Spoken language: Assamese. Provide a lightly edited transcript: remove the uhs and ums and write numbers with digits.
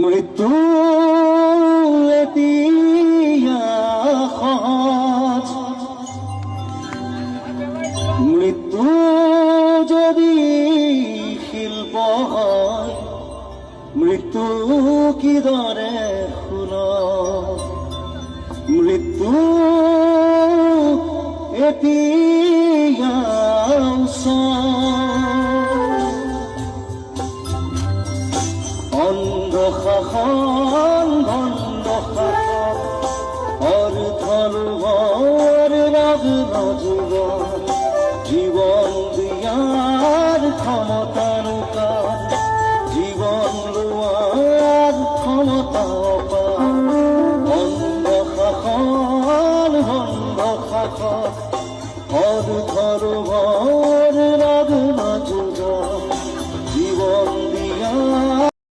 মৃত্যু এতিয়া সহজ, মৃত্যু যদি শিল্প হয়, মৃত্যু কিদৰে সুলভ, মৃত্যু এতিয়া অন্ধশাসন ভণ্ড শাসন অৰ্থ লোভৰ ৰাজ নজুব জীৱ